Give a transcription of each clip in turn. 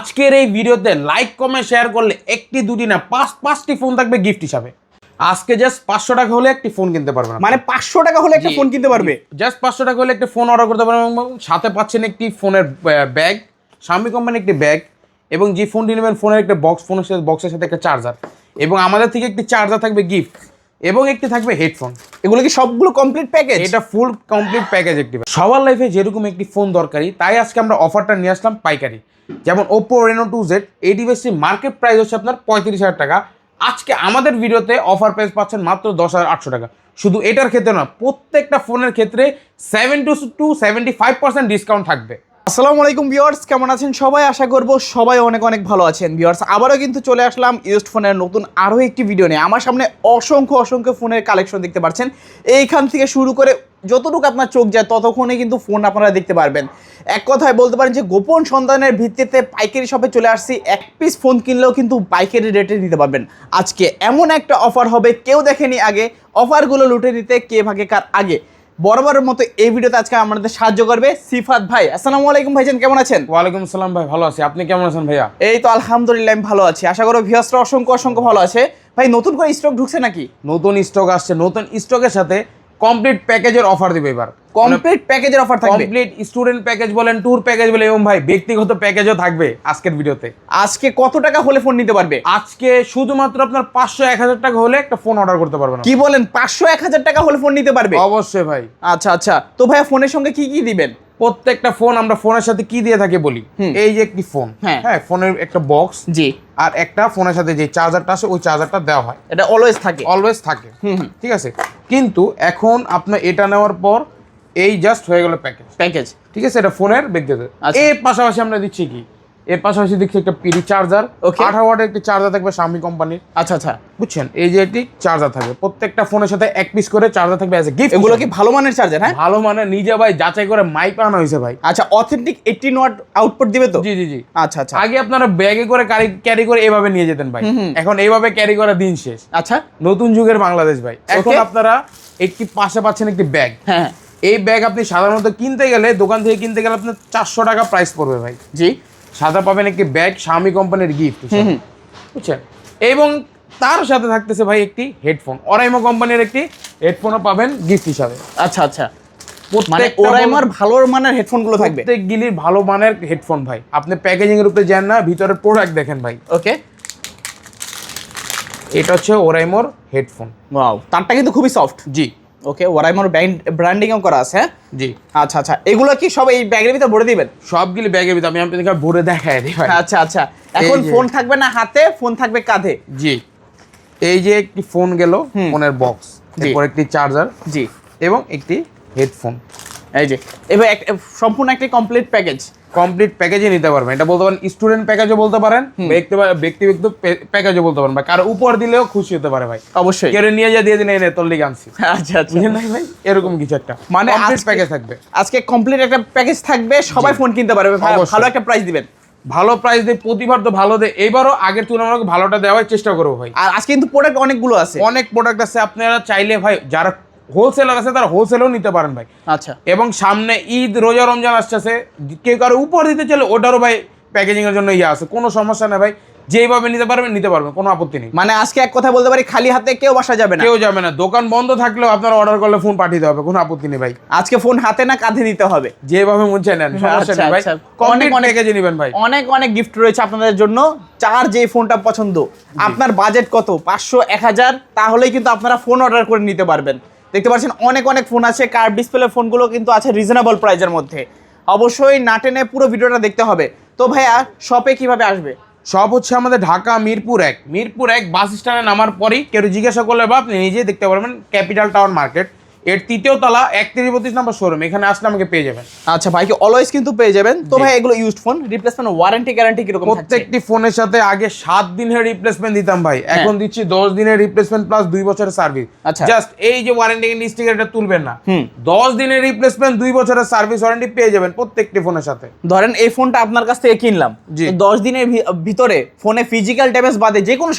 আজকের এই ভিডিওতে লাইক কমেন্ট শেয়ার করলে একটি দুটি না পাঁচটি ফোন থাকবে গিফট হিসাবে। আজকে জাস্ট 500 টাকা হলে একটি ফোন কিনতে পারবেন, মানে 500 টাকা হলে একটা ফোন কিনতে পারবে। জাস্ট 500 টাকা হলে একটা ফোন অর্ডার করতে পারবেন এবং সাথে পাচ্ছেন একটি ফোনের ব্যাগ, Xiaomi কোম্পানির একটি ব্যাগ, এবং যে ফোনটি নেবেন ফোনের একটা বক্স, ফোনের সাথে বক্সের সাথে একটা চার্জার, এবং আমাদের থেকে একটি চার্জার থাকবে গিফট, এবং একটি থাকবে হেডফোন। এগুলো কি সবগুলো কমপ্লিট প্যাকেজ? এটা ফুল কমপ্লিট প্যাকেজ একটি। সবার লাইফে যেরকম একটি ফোন দরকারি, তাই আজকে আমরা অফারটা নিয়ে আসলাম পাইকারি। যেমন Oppo Reno 2Z, এই ডিভাইসটির মার্কেট প্রাইস হচ্ছে আপনার 35,000 টাকা। আজকে আমাদের ভিডিওতে অফার প্রাইস পাচ্ছেন মাত্র 10,800 টাকা। শুধু এটার ক্ষেত্রে না, প্রত্যেকটা ফোনের ক্ষেত্রে 70 to 75% ডিসকাউন্ট থাকবে। আসসালামু আলাইকুম ভিউয়ার্স, কেমন আছেন সবাই? আশা করব সবাই অনেক অনেক ভালো আছেন। ভিউয়ার্স, আবারও কিন্তু চলে আসলাম ইউজড ফোনের নতুন আরও একটি ভিডিও নিয়ে। আমার সামনে অসংখ্য ফোনের কালেকশন দেখতে পাচ্ছেন। এইখান থেকে শুরু করে যতটুকু আপনার চোখ যায় ততক্ষণে কিন্তু ফোন আপনারা দেখতে পারবেন। এক কথায় বলতে পারেন যে গোপন সন্ধানের ভিত্তিতে পাইকারি শপে চলে আসছি। এক পিস ফোন কিনলেও কিন্তু পাইকারি রেটে নিতে পারবেন। আজকে এমন একটা অফার হবে, কেউ দেখেনি আগে। অফারগুলো লুটে নিতে কে ভাগে কার আগে। বরাবরের মতো এই ভিডিওতে আজকে আমাদের সাহায্য করবে সিফাত ভাই। আসসালামু আলাইকুম ভাইজান, কেমন আছেন? ওয়ালাইকুম আসসালাম ভাই, ভালো আছি। আপনি কেমন আছেন ভাইয়া? এই তো আলহামদুলিল্লাহ, আমি ভালো আছি। আশা করো ভিউয়ার্সরা অসংখ্য ভালো আছে। ভাই, নতুন করে স্টক ঢুকছে নাকি? নতুন স্টক আসছে, নতুন স্টকের সাথে কমপ্লিট প্যাকেজের অফার দিবে এবার। কমপ্লিট প্যাকেজের অফার থাকবে। কমপ্লিট স্টুডেন্ট প্যাকেজ বলেন, ট্যুর প্যাকেজ বলেন, এবং ভাই ব্যক্তিগত প্যাকেজও থাকবে আজকের ভিডিওতে। আজকে কত টাকা হলে ফোন নিতে পারবে? আজকে শুধুমাত্র আপনার 500-1000 টাকা হলে একটা ফোন অর্ডার করতে পারবেন। কি বলেন, 500-1000 টাকা হলে ফোন নিতে পারবে? অবশ্যই ভাই। আচ্ছা, তো ভাইয়া ফোনের সঙ্গে কি দিবেন? প্রত্যেকটা ফোন আমরা ফোনের সাথে কি দিয়ে থাকি বলি। এই যে একটি ফোন, হ্যাঁ, ফোনের একটা বক্স, জি, আর একটা ফোনের সাথে যে চার্জারটা আছে ওই চার্জারটা দেওয়া হয়। এটা অলওয়েজ থাকে। ঠিক আছে, কিন্তু এখন আপনার এটা নেওয়ার পর এই জাস্ট হয়ে গেল প্যাকেজ। ঠিক আছে, এটা ফোনের ব্যক্তিগত। এর পাশাপাশি আমরা দিচ্ছি কি, এর পাশাপাশি দিচ্ছি একটা পিডি চার্জার, 18 ওয়াটের একটি চার্জার থাকবে Xiaomi কোম্পানির। আচ্ছা, বুঝছেন, এই যে একটি চার্জার থাকবে, প্রত্যেকটা ফোনের সাথে এক পিস করে চার্জার থাকবে অ্যাজ এ গিফট। এগুলো কি ভালো মানের চার্জার? হ্যাঁ, ভালো মানের, নিজে ভাই যাচাই করে মাইক আনা হয়েছে ভাই। আচ্ছা, অথেন্টিক 18 ওয়াট আউটপুট দিবে তো? জি। আচ্ছা। আগে আপনারা ব্যাগে করে ক্যারি করে এইভাবে নিয়ে যেতেন ভাই, এখন এইভাবে ক্যারি করা দিন শেষ। আচ্ছা, নতুন যুগের বাংলাদেশ ভাই। এখন আপনারা একটি পাশে পাচ্ছেন একটি ব্যাগ। হ্যাঁ, এই ব্যাগ আপনি সাধারণত কিনতে গেলে, দোকান থেকে কিনতে গেলে আপনার 400 টাকা প্রাইস পড়বে ভাই। জি, সাদা পাবেন একটি ব্যাগ Xiaomi কোম্পানির গিফট, বুঝছেন, এবং তার সাথে থাকতেছে ভাই একটি হেডফোন, Oraimo কোম্পানির একটি হেডফোনও পাবেন গিফট হিসাবে। আচ্ছা, মানে Oraimoর ভালো মানের হেডফোন গুলো থাকবে। প্রত্যেক গিলির ভালো মানের হেডফোন ভাই। আপনি প্যাকেজিং এর উপরে যান না, ভিতরে প্রোডাক্ট দেখেন ভাই। ওকে, এটা হচ্ছে Oraimoর হেডফোন। ওয়াও, তারটা কিন্তু খুবই সফট। জি, ওকে, Oraimoর ব্র্যান্ডিংও করা আছে। হ্যাঁ, জি। আচ্ছা, এগুলো কি সব এই ব্যাগের ভিতরে ভরে দিবেন? সবগুলি ব্যাগের ভিতরে আমি আপনাদেরকে ভরে দেখায় দিই ভাই। আচ্ছা, এখন ফোন থাকবে না হাতে, ফোন থাকবে কাঁধে। জি, এই যে একটি ফোন গেল, ফোনের বক্স, এরপর একটি চার্জার, জি, এবং একটি হেডফোন। এই যে এবার সম্পূর্ণ একটি কমপ্লিট প্যাকেজে নিতে পারবেন। এটা বলতে পারেন স্টুডেন্ট প্যাকেজও বলতে পারেন, ব্যক্তিগত প্যাকেজও বলতে পারেন ভাই। কারো উপর দিলেও খুশি হতে পারে ভাই। অবশ্যই কেউ নিয়ে যা দিয়ে দিন, এনে তোর লিগে আনছি। আচ্ছা, বুঝলেন ভাই, এরকম কিছু একটা মানে প্যাকেজ থাকবে। আজকে কমপ্লিট একটা প্যাকেজ থাকবে, সবাই ফোন কিনতে পারবে। ভালো একটা প্রাইস দিবেন। ভালো প্রাইস দিয়ে প্রতিবার তো ভালো দেয়, এবারও আগের তুলনামূলক ভালোটা দেওয়ার চেষ্টা করবো ভাই। আর আজকে কিন্তু প্রোডাক্ট অনেকগুলো আছে, অনেক প্রোডাক্ট আছে। আপনারা চাইলে ভাই, যারা হোলসেলার আছে তারা হোলসেলও নিতে পারেন ভাই। আচ্ছা, এবং সামনে ঈদ, রোজা, রমজান আসতেছে, কেউ কারো উপর দিতে চলে ওটারও ভাই প্যাকেজিং এর জন্য আছে, কোনো সমস্যা নেই ভাই। যেভাবে নিতে পারবেন, কোনো আপত্তি নেই। মানে আজকে এক কথা বলতে পারি, খালি হাতে কেউ বাসা যাবে না। দোকান বন্ধ থাকলেও আপনারা অর্ডার করলে ফোন পাঠিয়ে দেওয়া হবে, কোনো আপত্তি নেই ভাই। আজকে ফোন হাতে না কাঁধে নিতে হবে, যেভাবে মন চায় নেন, সমস্যা নেই ভাই। অনেক প্যাকেজে নেবেন ভাই, অনেক গিফট রয়েছে আপনাদের জন্য। যার যে ফোনটা পছন্দ, আপনার বাজেট কত, 500-1000, তাহলেই কিন্তু আপনারা ফোন অর্ডার করে নিতে পারবেন। দেখতে পাচ্ছেন অনেক ফোন আছে, কার্ভ ডিসপ্লে ফোনগুলো কিন্তু আছে রিজনেবল প্রাইসের মধ্যে। অবশ্যই না টেনে পুরো ভিডিওটা দেখতে হবে। তো ভাইয়া, শপে কিভাবে আসবে? সব হচ্ছে আমাদের ঢাকা মিরপুর 1 বাস স্ট্যান্ডে নামার পরই কেউ জিজ্ঞাসা করলে বা আপনি নিজেই দেখতে পারবেন, ক্যাপিটাল টাউন মার্কেট এর 3য় তলা 31-32 নম্বর শোরুম। এখানে আসলে আমাকে পেয়ে যাবেন। আচ্ছা, ভাইকে অলওয়েজ কিন্তু পেয়ে যাবেন। তো ভাই, এগুলো used phone, replacement warranty guarantee কিরকম থাকছে? প্রত্যেকটি ফোনের সাথে আগে 7 দিনের রিপ্লেসমেন্ট দিতাম ভাই, এখন দিচ্ছি 10 দিনের রিপ্লেসমেন্ট প্লাস 2 বছরের সার্ভিস। আচ্ছা, জাস্ট এই যে ওয়ারেন্টি স্টিকার এটা তুলবেন না, 10 দিনের রিপ্লেসমেন্ট, 2 বছরের সার্ভিস ওয়ারেন্টি পেয়ে যাবেন প্রত্যেকটি ফোনের সাথে। ধরেন এই ফোনটা আপনার কাছ থেকে কিনলাম, 10 দিনের ভিতরে ফোনে ফিজিক্যাল ড্যামেজ বাদে যে কোনো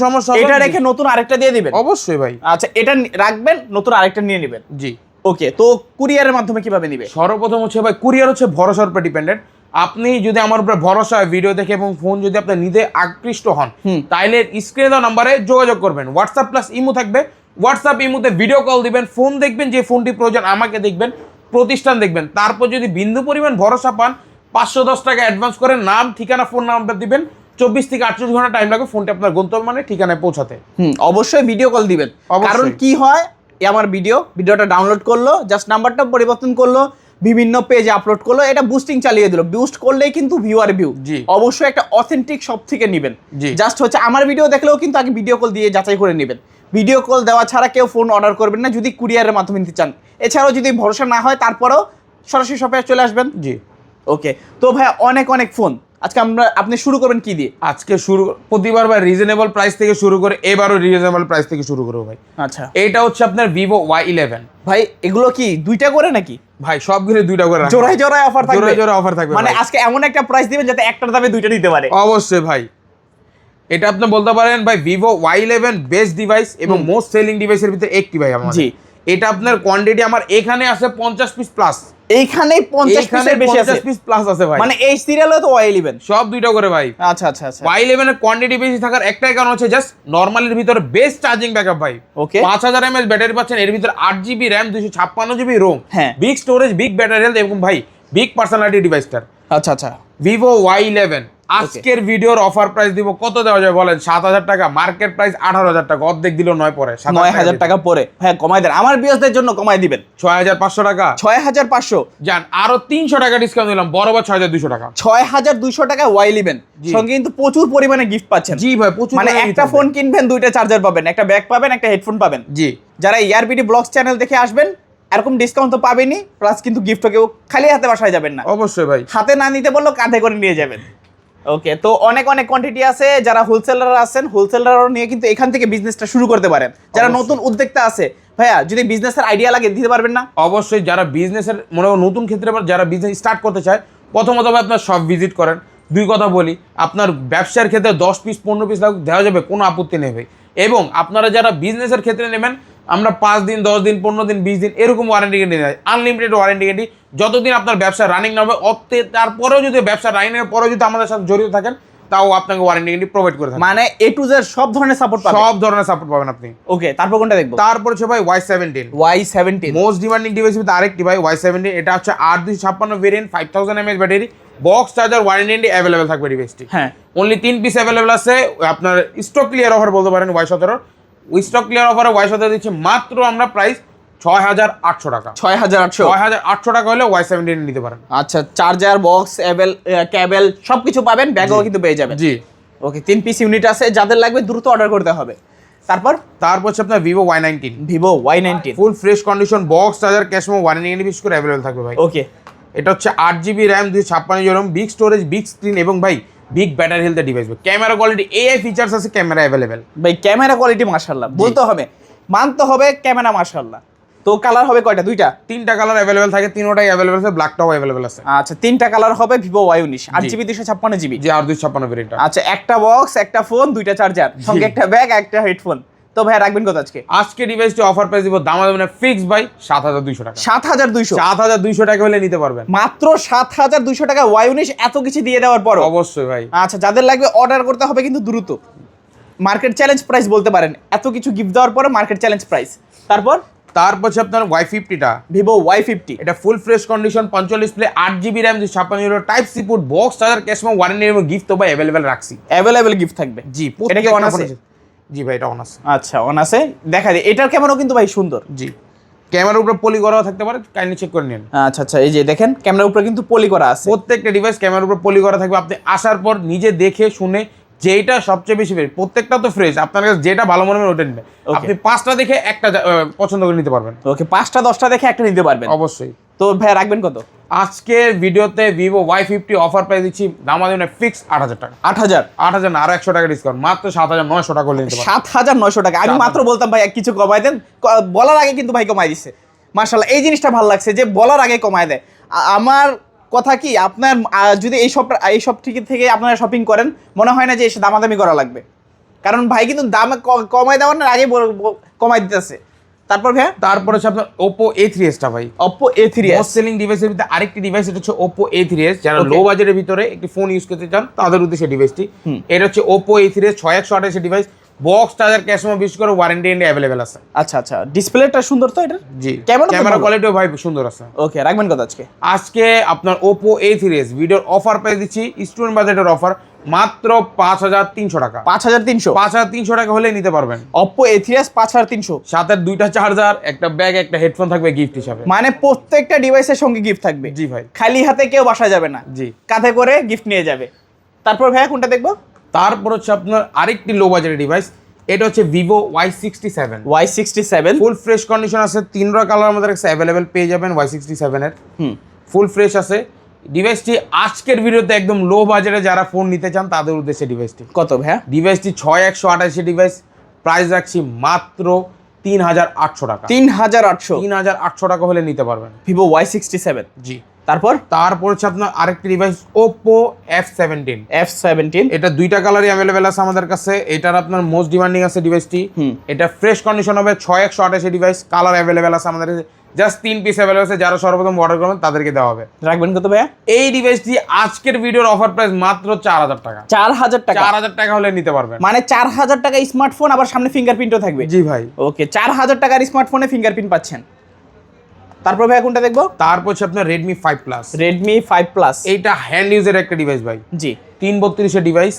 সমস্যা এটা রেখে নতুন আরেকটা দিয়ে দিবেন? অবশ্যই ভাই। আচ্ছা, এটা রাখবেন, নতুন আরেকটা নিয়ে নেবেন। জি, ওকে। তো কুরিয়ারের মাধ্যমে কিভাবে নিবে? সর্বপ্রথম হচ্ছে ভাই, কুরিয়ার হচ্ছে ভরসার উপর ডিপেন্ডেন্ট। আপনি যদি আমার উপরে ভরসা হয় ভিডিও দেখে এবং ফোন যদি আপনি নিতে আকৃষ্ট হন, তাইলে স্ক্রিনে দেওয়া নাম্বারে যোগাযোগ করবেন। হোয়াটসঅ্যাপ প্লাস ইমো থাকবে, হোয়াটসঅ্যাপ ইমোতে ভিডিও কল দিবেন, ফোন দেখবেন, যে ফোনটি প্রয়োজন আমাকে দেখবেন, প্রতিষ্ঠান দেখবেন, তারপর যদি বিন্দু পরিমাণ ভরসা পান 510 টাকা অ্যাডভান্স করে নাম ঠিকানা ফোন নাম্বার দিবেন, 24 থেকে 48 ঘন্টা টাইম লাগবে ফোনটি আপনার গন্তব্য মানে ঠিকানায় পৌঁছাতে। অবশ্যই ভিডিও কল দিবেন, কারণ কি হয় আমার ভিডিওটা ডাউনলোড করলো, জাস্ট নাম্বারটা পরিবর্তন করলো, বিভিন্ন পেজে আপলোড করলো, এটা বুস্টিং চালিয়ে দিল, বুস্ট করলেই কিন্তু ভিউয়ার ভিউ। অবশ্যই একটা অথেন্টিক শপ থেকে নেবেন। জাস্ট হচ্ছে আমার ভিডিও দেখলেও কিন্তু আগে ভিডিও কল দিয়ে যাচাই করে নেবেন। ভিডিও কল দেওয়া ছাড়া কেউ ফোন অর্ডার করবেন না যদি কুরিয়ারের মাধ্যমে নিতে চান। এছাড়াও যদি ভরসা না হয় তারপরেও সরাসরি শপে চলে আসবেন। জি ওকে, তো ভাই অনেক ফোন আজকে আপনি শুরু করবেন কি দিয়ে? আজকে প্রতিবার ভাই রিজনেবল প্রাইস থেকে শুরু করে এবারও রিজনেবল প্রাইস থেকে শুরু করবো ভাই। আচ্ছা, এইটা হচ্ছে আপনার ভিভো Y11। ভাই এগুলো কি দুইটা করে নাকি? ভাই সবগুলো দুইটা করে জোড়ায় অফার থাকবে? জোড়ায় অফার থাকবে, মানে আজকে এমন একটা প্রাইস দিবেন যাতে একটার দামে দুইটা নিতে পারে। অবশ্যই ভাই, এটা আপনি বলতে পারেন ভাই ভিভো Y11 বেস্ট ডিভাইস এবং মোস্ট সেলিং ডিভাইসের ভিতরে একটি ভাই আমার। জি, এটা আপনার কোয়ান্টিটি আমার এখানে আছে 50 পিস প্লাস। এইখানে 50 পিসের বেশি আছে, 50 পিস প্লাস আছে ভাই। মানে এই সিরিয়ালে তো Y11 সব দুইটা করে ভাই। আচ্ছা। Y11 এর কোয়ান্টিটি বেশি থাকার একটাই কারণ হচ্ছে জাস্ট নরমালের ভিতরে বেস্ট চার্জিং ব্যাকআপ ভাই। ওকে, 5000 mAh ব্যাটারি পাচ্ছেন, এর ভিতরে 8GB RAM 256GB ROM, big storage, big battery health এবং ভাই বিগ পার্সোনালিটি ডিভাইসটার। আচ্ছা, ভিভো Y11 আজকের ভিডিওর অফার প্রাইস দিব কত দেওয়া যায় বলেন? 7000 টাকা, মার্কেট প্রাইস 18000 টাকা, অর্ধেক দিল 9 পরে 9000 টাকা পরে। হ্যাঁ কমাই দেন, আমার বিয়াসদের জন্য কমাই দিবেন। 6500 টাকা, 6500 জান, আরো 300 টাকা ডিসকাউন্ট দিলাম, বরাবর 6200 টাকা। 6200 টাকা Y11 সঙ্গে কিন্তু প্রচুর পরিমাণে গিফট পাচ্ছেন। জি ভাই, প্রচুর, মানে একটা ফোন কিনবেন, দুইটা চার্জার পাবেন, একটা ব্যাগ পাবেন, একটা হেডফোন পাবেন। জি, যারা ERBD ব্লগস চ্যানেল দেখে আসবেন এরকম ডিসকাউন্ট তো পাবেনই, প্লাস কিন্তু গিফটও কেউ খালি হাতে বাসায় যাবেন না। অবশ্যই ভাই, হাতে না নিতে বললেও কাঁধে করে নিয়ে যাবেন। ওকে, তো অনেক কোয়ান্টিটি আছে, যারা হোলসেলার আছেন হোলসেলার নিয়ে কিন্তু এখান থেকে বিজনেসটা শুরু করতে পারেন। যারা নতুন উদ্যোক্তা আছে ভাইয়া, যদি বিজনেসের আইডিয়া লাগে দিতে পারবেন না? অবশ্যই, যারা বিজনেসের মনে নতুন ক্ষেত্রে যারা বিজনেস স্টার্ট করতে চায়, প্রথমত আপনার সব ভিজিট করেন। দুই কথা বলি, আপনার ব্যবসার ক্ষেত্রে 10 পিস 15 পিস দেওয়া যাবে, কোনো আপত্তি নেই ভাই। এবং আপনারা যারা বিজনেসের ক্ষেত্রে নেবেন, আমরা 5 দিন 10 দিন 15 দিন 20 দিন এরকম ওয়ারেন্টি গ্যারান্টি দেয়, আনলিমিটেড ওয়ারেন্টি গ্যারান্টি, যতদিন আপনার ব্যবসা রানিং না হবে। তারপরেও যদি ব্যবসা রানিংয়ের পরেও যদি আমাদের সাথে জড়িত থাকেন, তাও আপনাকে ওয়ারেন্টি গ্যারান্টি প্রোভাইড করে থাকেন। মানে A to Z সব ধরনের সাপোর্ট পাবেন, সব ধরনের সাপোর্ট পাবেন আপনি। ওকে, তারপর কোনটা দেখবো? তারপর হচ্ছে ভাই Y17 মোস্ট ডিমান্ডিং ডিভাইসের ভিতরে আরেকটি ভাই Y17। এটা হচ্ছে 8256 variant, 5000 mAh battery, box charger, warranty available থাকবে ডিভাইসটি। হ্যাঁ, অনলি 3 পিস অ্যাভেলেবেল আছে। আপনার স্টক ক্লিয়ার অফার বলতে পারেন Y17। স্টক ক্লিয়ার অফারে Y17 দিচ্ছে মাত্র আমরা প্রাইস 6800 টাকা। 6800 টাকা হলে Y17 নিতে পারেন। আচ্ছা, চার্জার, বক্স, কেবল সবকিছু পাবেন, ব্যাগও কিন্তু পেয়ে যাবেন। জি, ওকে, 3 পিস ইউনিট আছে, যাদের লাগবে দ্রুত অর্ডার করতে হবে। তারপর হচ্ছে আপনার ভিভো Y19 ফুল fresh condition, box charger, cash memo, warranty বিশ করে অ্যাভেলেবেল থাকবে ভাই। ওকে, এটা হচ্ছে 8GB RAM 256GB ROM, big storage, big screen এবং ভাই big battery health device. Camera quality AI features আছে, ক্যামেরা অ্যাভেলেবেল ভাই। ক্যামেরা কোয়ালিটি মাশাআল্লাহ বলতে হবে, মানতে হবে, ক্যামেরা মাশাআল্লাহ। তো কালার হবে কয়টা? দুইটা, 3টা কালার অ্যাভেলেবেল থাকে, তিনটাই অ্যাভেলেবেল আছে, ব্ল্যাকটাও অ্যাভেলেবেল আছে। আচ্ছা, 3টা কালার হবে ভিভো Y19 8GB 256GB। জি, আর 256 ভেরিয়েন্ট। আচ্ছা, একটা বক্স, একটা ফোন, দুইটা চার্জার, সঙ্গে একটা ব্যাগ, একটা হেডফোন। তো ভাই রাখবেন কত আজকে ডিভাইসটি অফার প্রাইস দিব দামাদামি ফিক্স ভাই 7200 টাকা। 7200 টাকা হলে নিতে পারবেন, মাত্র 7200 টাকা। Y19 এত কিছু দিয়ে দেওয়ার পর অবশ্যই ভাই। আচ্ছা, যাদের লাগবে অর্ডার করতে হবে কিন্তু দ্রুত। মার্কেট চ্যালেঞ্জ প্রাইস বলতে পারেন, এত কিছু গিফট দেওয়ার পরে মার্কেট চ্যালেঞ্জ প্রাইস। তারপর হচ্ছে আপনার Y50টা, ভিভো Y50। এটা full fresh condition, 45 display, 8GB RAM 256GB, type C port, box charger, cash memo, warranty এবং গিফট তো ভাই অ্যাভেলেবেল রাখছি। অ্যাভেলেবেল গিফট থাকবে। জি, এটা কি অন আছে? জি ভাই, এটা অন আছে। আচ্ছা, অন আছে, দেখা যায়। এটার ক্যামেরাও কিন্তু ভাই সুন্দর। জি, ক্যামেরার উপরে পলি করা থাকতে পারে, কাইন্ডলি চেক করে নিন। আচ্ছা, এই যে দেখেন ক্যামেরার উপরে কিন্তু পলি করা আছে। প্রত্যেকটা ডিভাইস ক্যামেরার উপরে পলি করা থাকবে। আপনি আসার পর নিজে দেখে শুনে যেটা সবচেয়ে বেশি ফ্রেশ, প্রত্যেকটা তো ফ্রেশ, আপনার কাছে যেটা ভালো মনে হয় ওটা নেবেন। আপনি 5টা দেখে একটা পছন্দ করে নিতে পারবেন। ওকে, 5টা 10টা দেখে একটা নিতে পারবেন অবশ্যই। তো ভাই রাখবেন কত আজকের ভিডিওতে? ভিভো Y50 অফার প্রাইস দিচ্ছি দামাদামি ফিক্স 8000 টাকা। 8000 না, আরো 100 টাকা ডিসকাউন্ট, মাত্র 7900 টাকা করে নিতে পারবেন। 7900 টাকা। আমি মাত্র বলতাম ভাই কিছু কমাই দেন, বলার আগে কিন্তু ভাই কমাই দিছে। মাশাআল্লাহ, এই জিনিসটা ভালো লাগছে যে বলার আগে কমায় দেয়। আমার কথা কি, আপনার যদি এই সব থেকে আপনারা শপিং করেন, মনে হয় না যে এসে দামাদামি করা লাগবে, কারণ ভাই কিন্তু দাম কমাই দেওয়ার আগে কমাই দিতেছে। তারপর ভাইয়া তারপর হচ্ছে আপনার ওপো A3s টা ভাই, Oppo A3s। মোস্ট সেলিং ডিভাইসের ভিতরে আরেকটি ডিভাইস, এটা হচ্ছে ওপো A3s। যারা Okay. লো বাজেটের ভিতরে একটি ফোন ইউজ করতে চান তাদের উদ্দেশ্যে ডিভাইসটি। এটা হচ্ছে Oppo A3s 6128 device, box charger cash memo বিশেষ করে ওয়ারেন্টি এন্ড অ্যাভেলেবেল আছে। আচ্ছা আচ্ছা, ডিসপ্লেটা সুন্দর তো এটা? জি, ক্যামেরা ক্যামেরা কোয়ালিটিও ভাই সুন্দর আছে। ওকে, রাখবেন কত আজকে? আজকে আপনার ওপো A3s ভিডিওর অফার পেয়ে দিচ্ছি, স্টুডেন্ট বাজেটের অফার, মাত্র 5300 টাকা। 5300? 5300 টাকা হলে নিতে পারবেন। Oppo A3s 5300, সাথে দুইটা চার্জার, একটা ব্যাগ, একটা হেডফোন থাকবে গিফট হিসাবে। মানে প্রত্যেকটা ডিভাইসের সঙ্গে গিফট থাকবে। জি ভাই। খালি হাতে কেউ বাসা যাবে না, জি। কাঁধে করে গিফট নিয়ে যাবে। তারপর ভাইয়া কোনটা দেখবো? তারপর হচ্ছে আপনার আরেকটি লো বাজেটের ডিভাইস, এটা হচ্ছে ভিভো Y67। Y67 ফুল ফ্রেশ কন্ডিশন আছে, 3টা কালার আমাদের কাছে অ্যাভেলেবেল পেয়ে যাবেন Y67 এর। ফুল ফ্রেশ আছে ডিভাইসটি। আজকের ভিডিওতে একদম লো বাজেটে যারা ফোন নিতে চান তাদের উদ্দেশ্যে ডিভাইসটি। কত ভাইয়া? ডিভাইসটি 6128 ডিভাইস, প্রাইস রাখছি মাত্র 3800 টাকা। 3800 টাকা হলে নিতে পারবেন। Vivo Y67। জি। তারপর হচ্ছে আপনার আরেকটি ডিভাইস ওপো F17। F17 এটা দুইটা কালারই অ্যাভেলেবেল আছে আমাদের কাছে। এটার আপনার মোস্ট ডিমান্ডিং আছে ডিভাইসটি। এটা ফ্রেশ কন্ডিশন হবে, 6128 ডিভাইস, কালার অ্যাভেলেবেল আছে আমাদের কাছে। জাস্ট 3 পিস অ্যাভেলেবেল আছে, যারা সর্বপ্রথম অর্ডার করবেন তাদেরকে দেওয়া হবে। রাখবেন কত ভাইয়া? এই ডিভাইসটি আজকের ভিডিওর অফার প্রাইস মাত্র 4000 টাকা। 4000 টাকা? 4000 টাকা হলে নিতে পারবেন। মানে 4000 টাকা স্মার্টফোন, আবার সামনে ফিঙ্গারপ্রিন্টও থাকবে? জি ভাই। ওকে, 4000 টাকার স্মার্টফোনে ফিঙ্গারপ্রিন্ট পাচ্ছেন। তারপর ভাইয়া কোনটা দেখবো? তারপর হচ্ছে আপনার Redmi 5 Plus। Redmi 5 Plus, এইটা হ্যান্ড ইউজের একটা ডিভাইস ভাই। জি। 332 ডিভাইস।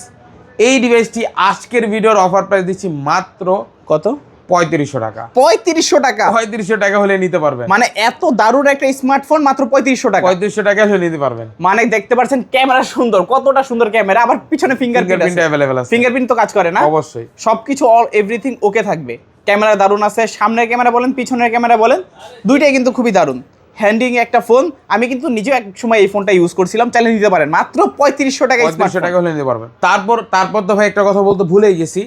এই ডিভাইসটি আজকের ভিডিওর অফার প্রাইস দিচ্ছি মাত্র কত? 3500 টাকা। 3500 টাকা? 3500 টাকা হলে নিতে পারবেন। মানে এত দারুণ একটা স্মার্টফোন মাত্র 3500 টাকা? 3500 টাকা হলে নিতে পারবেন। মানে দেখতে পাচ্ছেন ক্যামেরা সুন্দর, কতটা সুন্দর ক্যামেরা, আবার পিছনে ফিঙ্গারপ্রিন্ট ফিঙ্গারপ্রিন্ট অ্যাভেলেবেল আছে। ফিঙ্গারপ্রিন্ট তো কাজ করে না? অবশ্যই। সবকিছু অল এভরিথিং ওকে থাকবে। ক্যামেরা দারুণ আছে, সামনের ক্যামেরা বলেন পিছনের ক্যামেরা বলেন, দুইটাই কিন্তু খুবই দারুণ। হ্যান্ডিং একটা ফোন, আমি কিন্তু নিজেও এক সময় এই ফোনটা ইউজ করছিলাম, চালিয়ে নিতে পারেন মাত্র 3500 টাকা। 3500 টাকা হলে নিতে পারবেন। তারপর তো ভাই একটা কথা বলতে ভুলেই গেছি,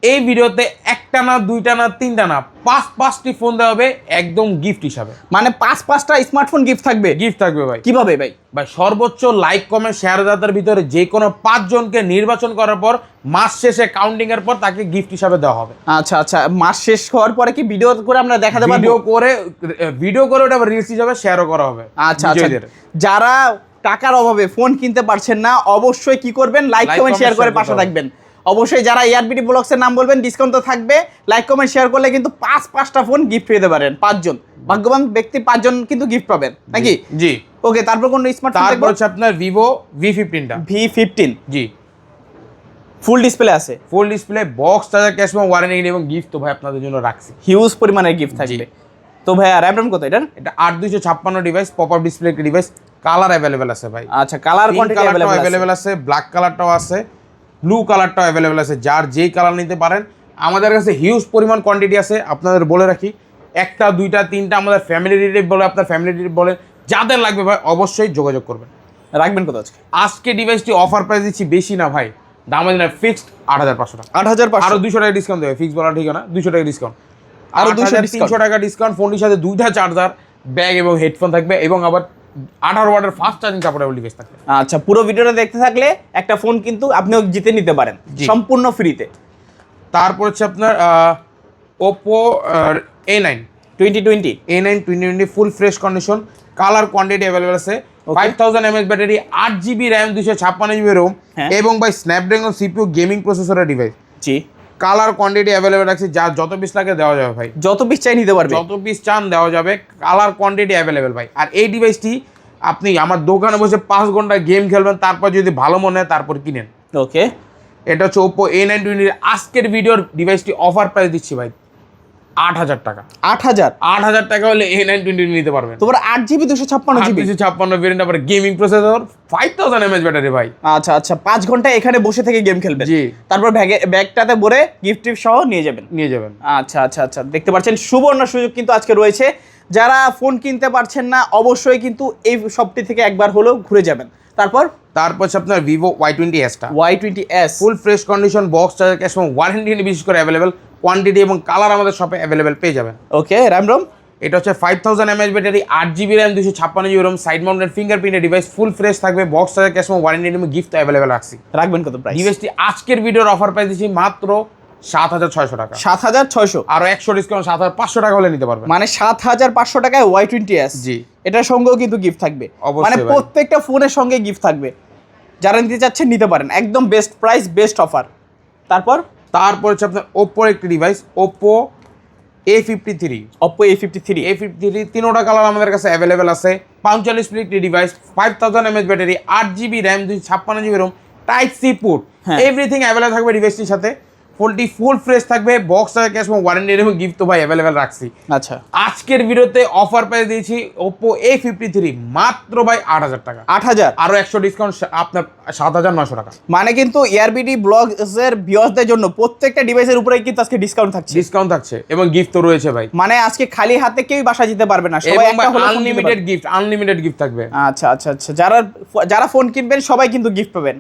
এই ভিডিওতে একটা না, দুইটা না, তিনটা না, 5টি ফোন দেওয়া হবে একদম গিফট হিসাবে। মানে 5টা স্মার্টফোন গিফট থাকবে? গিফট থাকবে ভাই। কিভাবে ভাই? ভাই সর্বোচ্চ লাইক কমেন্ট শেয়ারদাতার ভিতরে যে কোনো 5 জনকে নির্বাচন করার পর মাস শেষে কাউন্টিং এর পর তাকে গিফট হিসাবে দেওয়া হবে। আচ্ছা আচ্ছা, মাস শেষ হওয়ার পরে কি ভিডিও করে আমরা দেখাতে পারবো? ভিডিও করে ওটা রিলস হিসাবে শেয়ারও করা হবে। আচ্ছা আচ্ছা, যারা টাকার অভাবে ফোন কিনতে পারছেন না, অবশ্যই কি করবেন? লাইক কমেন্ট শেয়ার করে পাশে থাকবেন। অবশ্যই যারা এআরবিডি ব্লগসের নাম বলবেন, ডিসকাউন্ট তো থাকবে। লাইক কমেন্ট শেয়ার করলে কিন্তু 5টা ফোন গিফট পেতে পারেন। 5 জন ভাগ্যবান ব্যক্তি 5 জন কিন্তু গিফট পাবেন নাকি? জি। ওকে, তারপর কোন স্মার্টফোন দেখব? তারপর হচ্ছে আপনার ভিভো V15 টা। V15, জি। ফুল ডিসপ্লে আছে? Full display, box charger cash memo warranty এবং গিফট তো ভাই আপনাদের জন্য রাখছি। হিউজ পরিমাণের গিফট থাকবে। তো ভাই আর RAM কত এটার? এটা 8256 ডিভাইস, পপ আপ ডিসপ্লে একটা ডিভাইস, কালার অ্যাভেলেবেল আছে ভাই। আচ্ছা, কালার কোয়ান্টিটি অ্যাভেলেবেল আছে, ব্ল্যাক কালারটাও আছে, ব্লু কালারটাও অ্যাভেলেবেল আছে। যার যেই কালার নিতে পারেন, আমাদের কাছে হিউজ পরিমাণ কোয়ান্টিটি আছে। আপনাদের বলে রাখি, একটা, দুইটা, তিনটা আমাদের ফ্যামিলি রিলেটিভ বলে, আপনার ফ্যামিলি রিলেটিভ বলে, যাদের লাগবে ভাই অবশ্যই যোগাযোগ করবেন। রাখবেন কত আজকে? আজকে ডিভাইসটি অফার প্রাইস দিচ্ছি বেশি না ভাই, দাম না ফিক্সড 8500 টাকা। 8500? আরো 200 টাকা ডিসকাউন্ট দেবে, ফিক্স বলা ঠিক না, 200 টাকা ডিসকাউন্ট, আরো 300 টাকা ডিসকাউন্ট। ফোনটির সাথে দুইটা চার্জার, ব্যাগ এবং হেডফোন থাকবে, এবং আবার 18 ওয়াটের ফাস্ট চার্জিং সাপোর্টেবল ডিভাইস থাকবে। আচ্ছা, পুরো ভিডিওটা দেখতে থাকলে একটা ফোন কিন্তু আপনিও জিতে নিতে পারেন সম্পূর্ণ ফ্রিতে। তারপর হচ্ছে আপনার ওপো A9 2020 ফুল fresh condition, colour quantity available আছে। 5000 mAh battery, 8GB RAM, 256GB ROM, এবং বাই স্ন্যাপড্রাগন CPU গেমিং প্রসেসরের ডিভাইস। জি। কালার কোয়ান্টিটি অ্যাভেলেবল আছে, যা যত পিস লাগে দেওয়া যাবে ভাই, যত পিস চাই নিতে পারবে, যত পিস চান দেওয়া যাবে। কালার কোয়ান্টিটি অ্যাভেলেবল ভাই। আর এই ডিভাইসটি আপনি আমার দোকানে বসে 5 ঘন্টা গেম খেলবেন, তারপর যদি ভালো মনে হয় তারপর কিনেন। ওকে, এটা হচ্ছে ওপো A9 20। আজকের ভিডিওর ডিভাইসটি অফার প্রাইস দিচ্ছি ভাই 8000 টাকা। 8000 টাকা হলে A9 20 নিতে পারবেন। তোমার 8GB 256GB 256 ভেরিয়েন্ট, আবার গেমিং প্রসেসর, 5000 mAh ব্যাটারি ভাই। আচ্ছা আচ্ছা, 5 ঘন্টা এখানে বসে থেকে গেম খেলবেন। জি। তারপর ব্যাগটাতে ভরে গিফট টিপ সহ নিয়ে যাবেন। আচ্ছা আচ্ছা আচ্ছা, দেখতে পাচ্ছেন সুবর্ণ সুযোগ কিন্তু আজকে রয়েছে। যারা ফোন কিনতে পারছেন না, অবশ্যই কিন্তু এই শপটি থেকে একবার হলেও ঘুরে যাবেন। তারপর হচ্ছে আপনার ভিভো Y20s টা। Y20s ফুল fresh condition, box charger cash এবং ওয়ারেন্টি বিশেষ করে অ্যাভেলেবেল, কোয়ান্টিটি এবং কালার আমাদের শপে অ্যাভেলেবেল পেয়ে যাবেন। ওকে, RAM ROM? এটা হচ্ছে 5000 mAh battery, 8GB RAM, 256GB ROM, side mounted ফিঙ্গারপ্রিন্টের ডিভাইস, ফুল ফ্রেশ থাকবে, বক্স চার্জার ক্যাশ এবং ওয়ারেন্টি এবং গিফট অ্যাভেলেবেল রাখছি। রাখবেন কত প্রাইস? ডিভাইসটি আজকের ভিডিওর অফার প্রাইস দিচ্ছি মাত্র 7,600 টাকা। 7,600, আরো 100 ডিসকাউন্ট 7,500 টাকা হলে নিতে পারবেন। মানে 7,500 টাকায় Y20s। জি, এটার সঙ্গেও কিন্তু গিফট থাকবে, অবশ্যই মানে ভাই। প্রত্যেকটা ফোনের সঙ্গে গিফট থাকবে। যারা নিতে চাচ্ছেন নিতে পারেন, একদম বেস্ট প্রাইস, বেস্ট অফার। তারপর হচ্ছে আপনার ওপ্পোর একটি device, Oppo A53। Oppo A53। তিনোটা কালার আমাদের কাছে অ্যাভেলেবেল আছে। 45 মিনিট একটি device, 5000 mAh battery, 8GB RAM, 256GB ROM, type C port, হ্যাঁ। এভরিথিং অ্যাভেলেবেল থাকবে ডিভাইসটির সাথে। ফোনটি ফুল ফ্রেশ থাকবে, বক্স আর ক্যাশ এবং ওয়ারেন্টি এবং গিফট তো ভাই অ্যাভেলেবেল রাখছি। আচ্ছা, আজকের ভিডিওতে অফার পেয়ে দিয়েছি ওপ্পো A53 মাত্র ভাই 8,000 টাকা। 8,000, আরো 100 ডিসকাউন্ট আপনার 7,900 টাকা। মানে কিন্তু এআরবিডি ব্লগসের ভিউয়ারদের জন্য প্রত্যেকটা ডিভাইসের উপরে কিন্তু আজকে ডিসকাউন্ট থাকছে। ডিসকাউন্ট থাকছে এবং গিফট তো রয়েছে ভাই। মানে আজকে খালি হাতে কেউই বাসা যেতে পারবে না, সবাই এবং একটা হলে ফোন কিনতে আনলিমিটেড পারবে। গিফট, আনলিমিটেড গিফট থাকবে। আচ্ছা আচ্ছা আচ্ছা, যারা ফোন কিনবেন সবাই কিন্তু গিফট পাবেন।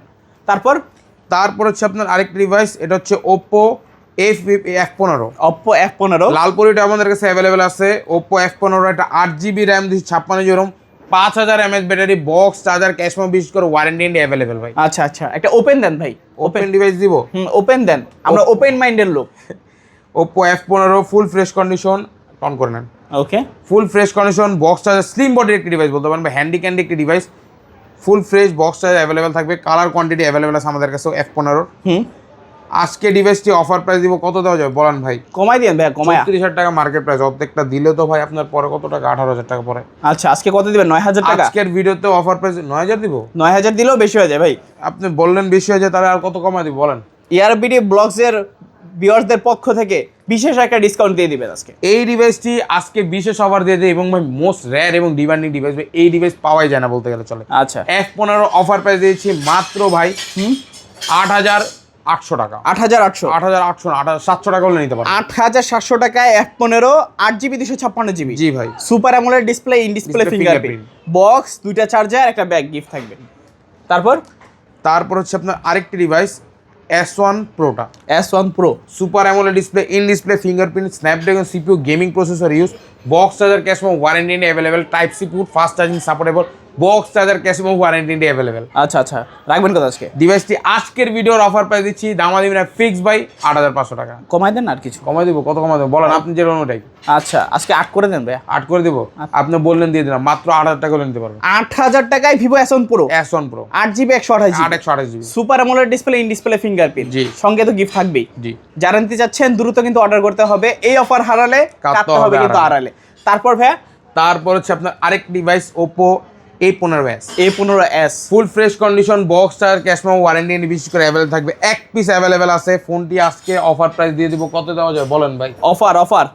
তারপর হচ্ছে আপনার আরেকটি ডিভাইস, এটা হচ্ছে ওপ্পো F15। Oppo F15, লাল পরিটা আমাদের কাছে অ্যাভেলেবেল আছে। ওপ্পো F15, এটা 8GB RAM, 256GB ROM, 5000 mAh battery, box charger, cash memo, বিশেষ করে ওয়ারেন্টি অ্যাভেলেবেল ভাই। আচ্ছা আচ্ছা, একটা ওপেন দেন ভাই, ওপেন ডিভাইস দিব। ওপেন দেন, আমরা ওপেন মাইন্ডের লোক। Oppo F15 full fresh condition, on করে নেন। Okay, full fresh condition, box charger, slim বডির একটি ডিভাইস বলতে পারেন, হ্যান্ডি ক্যান্ডি একটি device. Full fresh box charger available থাকবে, কালার কোয়ান্টিটি অ্যাভেলেবেল আছে আমাদের কাছে F15। আজকে ডিভাইসটি অফার প্রাইস দিব, কত দেওয়া যাবে বলেন ভাই? কমাই দিন ভাই, কমাই। 30,000 টাকা মার্কেট প্রাইস, অর্ধেকটা দিলে তো ভাই আপনার পরে কত টাকা? 18,000 টাকা পরে। আচ্ছা, আজকে কত দিবেন? 9,000 টাকা। আজকের ভিডিওতে অফার প্রাইস 9,000 দিব। 9,000 দিলেও বেশি হয়ে যায় ভাই। আপনি বললেন বেশি হয়ে যায়, তাহলে আর কত কমাই দিব বলেন? এআরবিডি ব্লগসের ভিউয়ারদের পক্ষ থেকে বিশেষ একটা ডিসকাউন্ট দিয়ে দিবেন আজকে। এই ডিভাইসটি আজকে বিশেষ অফার দিয়ে দেয় এবং ভাই মোস্ট রেয়ার এবং ডিমান্ডিং ডিভাইস, এই ডিভাইস পাওয়াই যায় না বলতে গেলে চলে। আচ্ছা, F15 অফার প্রাইস দিয়েছি মাত্র ভাই 8,800 টাকা। 8,800, 8,800 না, 8,700 টাকা হলে নিতে পারবেন। 8,700 টাকায় F15, 8GB 256GB। জি ভাই। Super AMOLED display, in display fingerprint, box, 2টা চার্জার, একটা ব্যাগ গিফট থাকবে। তারপর হচ্ছে আপনার আরেকটি ডিভাইস, S1 Proটা। S1 Pro, super AMOLED display, in display fingerprint, Snapdragon CPU, gaming processor use, box charger, cash memo, warranty available, type C port, fast charging supportable, box charger, cash memo, warranty available. আচ্ছা আচ্ছা, রাখবেন কত আজকে? ডিভাইসটি আজকের ভিডিওর offer price দিচ্ছি, দামাদামি না, ফিক্স বাই 8,500 টাকা। কমাই দেন আর কিছু? কমাই দিব, কত কমাই দেবো বলেন? আপনি যেরকম ওটাই আচ্ছা, আজকে 8 করে দেন ভাই। 8 করে দিব। আপনি বললেন দিয়ে দিলাম, মাত্র 8,000 টাকা হলে নিতে পারবেন। 8,000 টাকায় Vivo S1 Pro, S1 Pro 8GB 128GB, 128GB, super AMOLED display, in display fingerprint, জি। সঙ্গে তো গিফট থাকবেই। জি। যারা নিতে চাচ্ছেন দ্রুত কিন্তু অর্ডার করতে হবে, এই অফার হারালে কাটতে হবে কিন্তু আড়ালে। তারপর ভাইয়া, তারপর হচ্ছে আপনার আরেক ডিভাইস, ওপ্পো A15s। A15s, ফুল fresh condition, box charger, cash memo, warranty বিশেষ করে অ্যাভেলেবল থাকবে। এক পিস অ্যাভেলেবেল আছে। ফোনটি আজকে অফার প্রাইস দিয়ে দিব, কত দেওয়া যায় বলেন ভাই? অফার অফার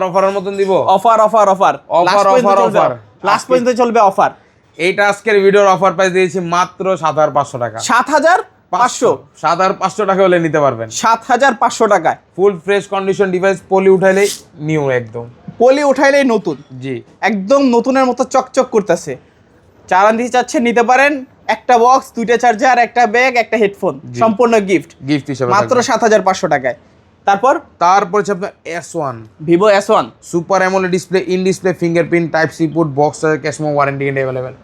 অফারের মতন দিব। Offer offer offer offer last পর্যন্ত চলবে অফার। এইটা আজকের ভিডিওর অফার প্রাইস দিয়েছি মাত্র 7,500 টাকা। 7,500, 7,500 টাকা হলে নিতে পারবেন। 7,500 টাকায় ফুল ফ্রেশ কন্ডিশন ডিভাইস, পলি উঠাইলে নিউ একদম, পলি উঠাইলেই নতুন, জি একদম নতুনের মতো চকচক করতেছে। যারা নিতে চাচ্ছেন নিতে পারেন। একটা বক্স, 2টা চার্জার, একটা ব্যাগ, একটা হেডফোন, সম্পূর্ণ গিফট হিসেবে মাত্র 7,500 টাকায়। তারপর হচ্ছে আপনার S1 Vivo S1, super AMOLED display, in display fingerprint, type C port, box charger, cash memo, warranty available.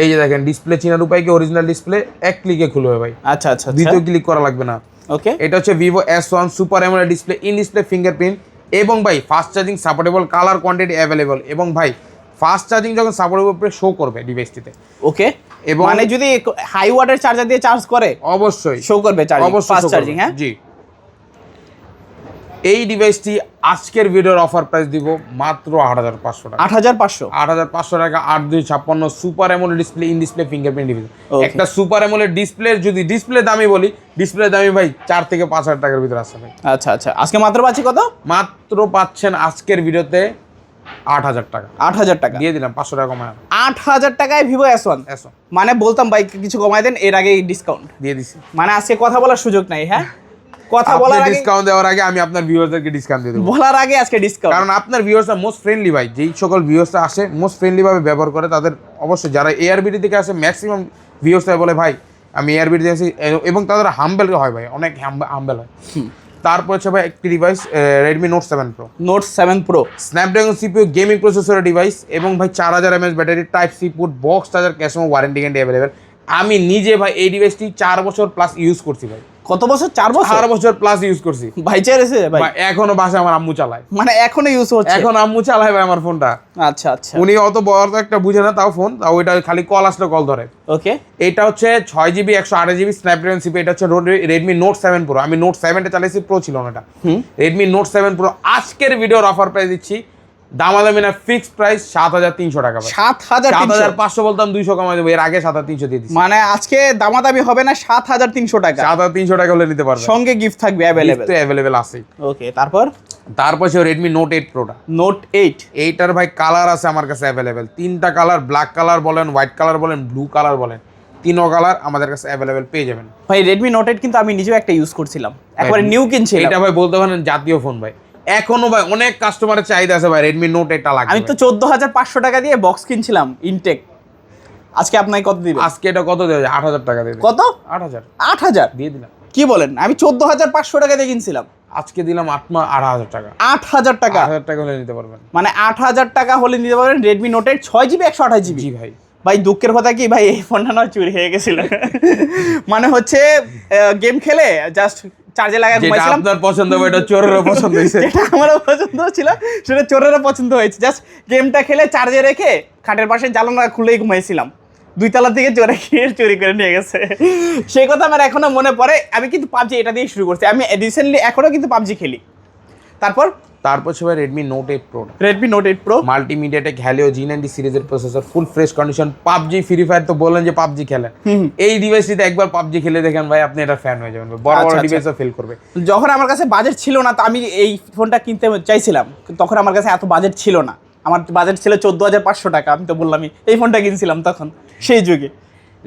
এই যে দেখেন, ডিসপ্লে চেনার উপায় কি? অরিজিনাল ডিসপ্লে এক ক্লিকে খুলবে ভাই। আচ্ছা আচ্ছা, দ্বিতীয় ক্লিক করা লাগবে না। ওকে, এটা হচ্ছে Vivo S1 super AMOLED display, in display fingerprint এবং ভাই fast charging supportable, colour quantity available এবং ভাই ফাস্ট চার্জিং যখন সাপোর্টেবল শো করবে ডিভাইসটিতে। ওকে, এবং মানে যদি হাই ওয়াটের চার্জার দিয়ে চার্জ করে অবশ্যই শো করবে চার্জিং, অবশ্যই ফাস্ট চার্জিং। হ্যাঁ, জি। এই ডিভাইসটি আজকের ভিডিওর অফার প্রাইস দিব মাত্র 8,500 টাকা। 8,500, 8,500 টাকা, 8,256 super AMOLED display, in display fingerprint device. Okay. একটা সুপার অ্যামোলেড ডিসপ্লে, যদি ডিসপ্লে দামি বলি, ডিসপ্লে দামি ভাই 4 থেকে 5,000 টাকার ভিতরে আসছে ভাই। আচ্ছা আচ্ছা, আজকে মাত্র পাচ্ছি কত? মাত্র পাচ্ছেন আজকের ভিডিওতে 8,000 টাকা। 8,000 টাকা দিয়ে দিলাম, 500 টাকা কমায়। 8,000 টাকায় ভিভো S1। মানে বলতাম ভাই কিছু কমাই দেন, এর আগে ডিসকাউন্ট দিয়ে দিছি। মানে আজকে কথা বলার সুযোগ নাই। হ্যাঁ, কথা বলার আগে, ডিসকাউন্ট দেওয়ার আগে আমি আপনার ভিউয়ারদেরকে ডিসকাউন্ট দিয়ে দেব। বলার আগে আজকে ডিসকাউন্ট, কারণ আপনার ভিউয়ার্সরা মোস্ট ফ্রেন্ডলি ভাই। যেই সকল ভিউয়ার্সরা আসে মোস্ট ফ্রেন্ডলি ভাবে ব্যবহার করে, তাদের অবশ্যই যারা এআরবিডি থেকে আসে ম্যাক্সিমাম ভিউয়ার্সরা বলে ভাই আমি এআরবিডি থেকে আসি, এবং তাদের হাম্বেল হয় ভাই, অনেক হাম্বেল হয়। তারপর হচ্ছে ভাই একটি device, Redmi note 7 pro. Note 7 pro, Snapdragon CPU, gaming প্রসেসরের ডিভাইস এবং ভাই 4,000 mAh battery, type C port, box charger, cash memo, warranty available. আমি নিজে ভাই এই ডিভাইসটি 4 বছর প্লাস ইউজ করছি ভাই। কত বছর? 4 বছর? 4 বছর প্লাস ইউজ করছি ভাই। চেয়েছে ভাই? ভাই এখনো বাসায় আমার আম্মু চালায়, মানে এখনো ইউজ হচ্ছে? এখন আম্মু চালায় ভাই আমার ফোনটা। আচ্ছা আচ্ছা। উনি অত বড় একটা বুঝে না, তাও ফোন, তাও ওইটা খালি কল আসলে কল ধরে। ওকে। এটা হচ্ছে 6GB 128GB স্ন্যাপড্রাগন সিপি। এটা হচ্ছে Redmi Note 7 Pro। আমি Note 7টা চালাইছি, Pro ছিল না এটা। Redmi Note 7 Pro আজকের ভিডিওর অফার প্রাইস দিচ্ছি, দামাদামি না, ফিক্সড প্রাইস 7300 টাকা ভাই। 7500 বলতাম, 200 কমাই দেবো, এর আগে 7300 দিয়ে দিচ্ছি। মানে আজকে দামাদামি হবে না, 7300 টাকা। 7300 টাকা হলে নিতে পারবেন, সঙ্গে গিফট থাকবে अवेलेबल। তো अवेलेबल আছে। ওকে, তারপর সে Redmi Note 8 Pro টা। Note 8 এইটার ভাই কালার আছে আমার কাছে अवेलेबल, 3টা কালার, ব্ল্যাক কালার বলেন, হোয়াইট কালার বলেন, ব্লু কালার বলেন, তিনও কালার আমাদের কাছে अवेलेबल পেয়ে যাবেন ভাই। Redmi Note 8 কিন্তু আমি নিজেও একটা ইউজ করছিলাম, একবারে নিউ কিনছিলাম। এটা ভাই বলতে পারেন জাতীয় ফোন ভাই, এখনো ভাই অনেক কাস্টমারের চাহিদা আছে ভাই Redmi Note 8টা লাগবে। আমি তো 14500 টাকা দিয়ে বক্স কিনছিলাম ইনটেক। আজকে আপনাকে কত দিবেন? আজকে এটা কত দেবে? 8000 টাকা দেবে। কত? 8000। 8000 দিয়ে দিলাম। কি বলেন? আমি 14500 টাকা দিয়ে কিনছিলাম, আজকে দিলাম 8000 টাকা। 8000 টাকা? 8000 টাকা হলে নিতে পারবেন। মানে 8000 টাকা হলে নিতে পারবেন Redmi Note 8 6GB 128GB। জি ভাই। ভাই দুঃখের কথা কি ভাই, এই ফোনটা না চুরি হয়ে গেছিল। মানে হচ্ছে গেম খেলে জাস্ট চার্জে লাগায় যেটা ঘুমাইছিলাম। আপনার পছন্দ হবে, এটা চোরেরও পছন্দ হয়েছে। এটা আমারও পছন্দ ছিল, সেটা চোরেরও পছন্দ হয়েছে। জাস্ট গেমটা খেলে চার্জে রেখে খাটের পাশে জানালা খুলেই ঘুমাইছিলাম, 2 তলা থেকে চোরে গিয়ে চুরি করে নিয়ে গেছে। সেই কথা আমার এখনো মনে পড়ে। আমি কিন্তু পাবজি এটা দিয়ে শুরু করছি, আমি রিসেন্টলি এখনো কিন্তু পাবজি খেলি। তারপর সে ভাই Redmi Note 8 Pro। Redmi Note 8 Pro multimedia tech Helio G90 সিরিজের processor, full fresh condition. PUBG, free fire তো বলেন যে পাবজি খেলেন, এই ডিভাইসটিতে একবার পাবজি খেলে দেখেন ভাই, আপনি এটা ফ্যান হয়ে যাবেন। বড় বড় ডিভাইসও ফেল করবে। যখন আমার কাছে বাজেট ছিল না, তো আমি এই ফোনটা কিনতে চাইছিলাম, তখন আমার কাছে এত বাজেট ছিল না। আমার বাজেট ছিল 14500 টাকা। আমি তো বললামই এই ফোনটা কিনছিলাম তখন, সেই যুগে।